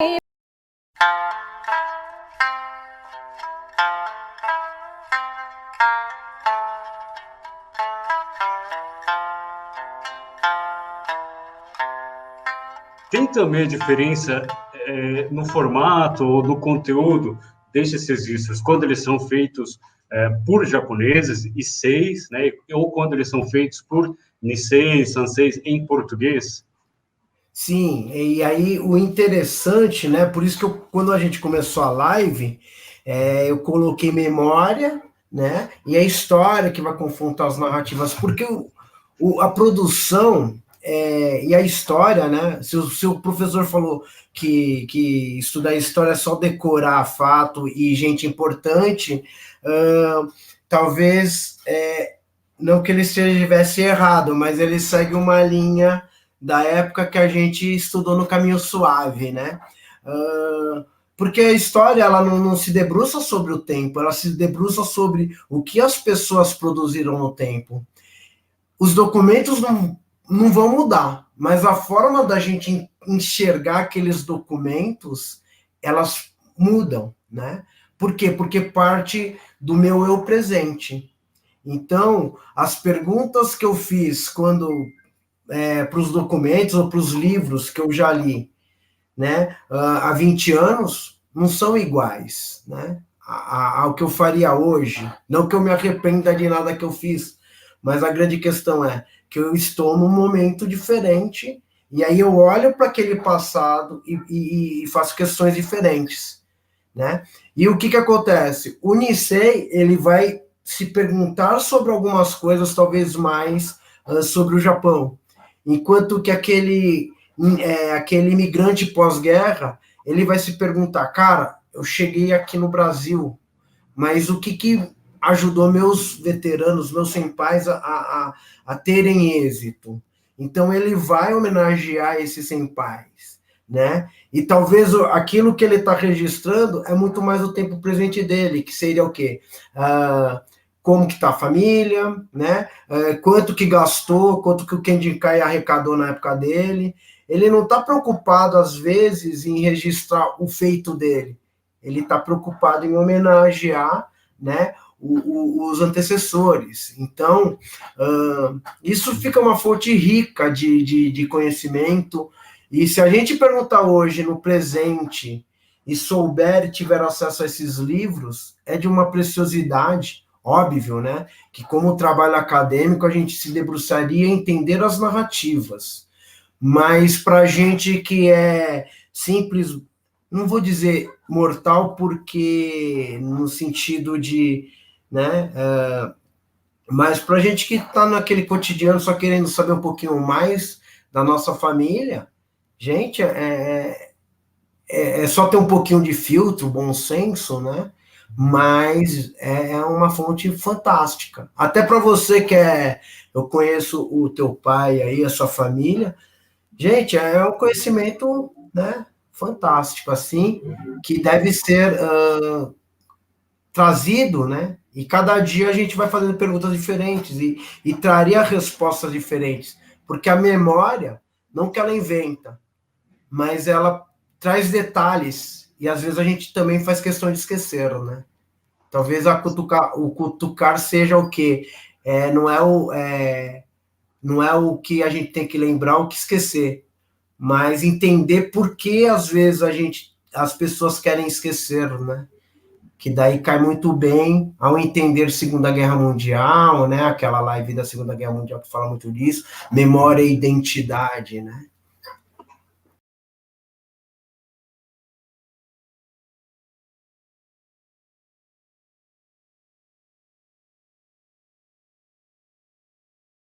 Tem também a diferença no formato ou no conteúdo desses registros, quando eles são feitos por japoneses, Issei, né, ou quando eles são feitos por Nisei, Sansei em português? Sim, e aí o interessante, né? Por isso que quando a gente começou a live, eu coloquei memória, né? E a história que vai confrontar as narrativas, porque a produção e a história, né? Se o professor falou que estudar história é só decorar fato e gente importante, talvez não que ele estivesse errado, mas ele segue uma linha da época que a gente estudou no Caminho Suave, né? Porque a história ela não se debruça sobre o tempo, ela se debruça sobre o que as pessoas produziram no tempo. Os documentos não vão mudar, mas a forma da gente enxergar aqueles documentos, elas mudam, né? Por quê? Porque parte do meu eu presente. Então, as perguntas que eu fiz quando para os documentos ou para os livros que eu já li, né, há 20 anos, não são iguais, né, ao que eu faria hoje. Não que eu me arrependa de nada que eu fiz, mas a grande questão é que eu estou num momento diferente e aí eu olho para aquele passado e faço questões diferentes, né? E o que acontece? O Nisei, ele vai se perguntar sobre algumas coisas, talvez mais sobre o Japão, enquanto que aquele imigrante pós-guerra, ele vai se perguntar, cara, eu cheguei aqui no Brasil, mas o que ajudou meus veteranos, meus senpais a terem êxito? Então ele vai homenagear esses senpais, né? E talvez aquilo que ele está registrando é muito mais o tempo presente dele, que seria o quê? Como que está a família, né? Quanto que gastou, quanto que o Kenjikai arrecadou na época dele. Ele não está preocupado, às vezes, em registrar o feito dele. Ele está preocupado em homenagear, né, os antecessores. Então, isso fica uma fonte rica de conhecimento. E se a gente perguntar hoje, no presente, e souber e tiver acesso a esses livros, é de uma preciosidade. Óbvio, né? Que como trabalho acadêmico, a gente se debruçaria em entender as narrativas. Mas para gente que é simples, não vou dizer mortal, porque no sentido de, né? Mas para gente que está naquele cotidiano só querendo saber um pouquinho mais da nossa família, gente, é só ter um pouquinho de filtro, bom senso, né? Mas é uma fonte fantástica. Até para você eu conheço o teu pai aí, a sua família, gente, é um conhecimento, né, fantástico, assim, que deve ser trazido, né? E cada dia a gente vai fazendo perguntas diferentes e traria respostas diferentes, porque a memória, não que ela inventa, mas ela traz detalhes e às vezes a gente também faz questão de esquecer, né? Talvez o cutucar seja o quê? Não é o que a gente tem que lembrar, o que esquecer, mas entender por que às vezes as pessoas querem esquecer, né? Que daí cai muito bem ao entender Segunda Guerra Mundial, né? Aquela live da Segunda Guerra Mundial que fala muito disso, memória e identidade, né?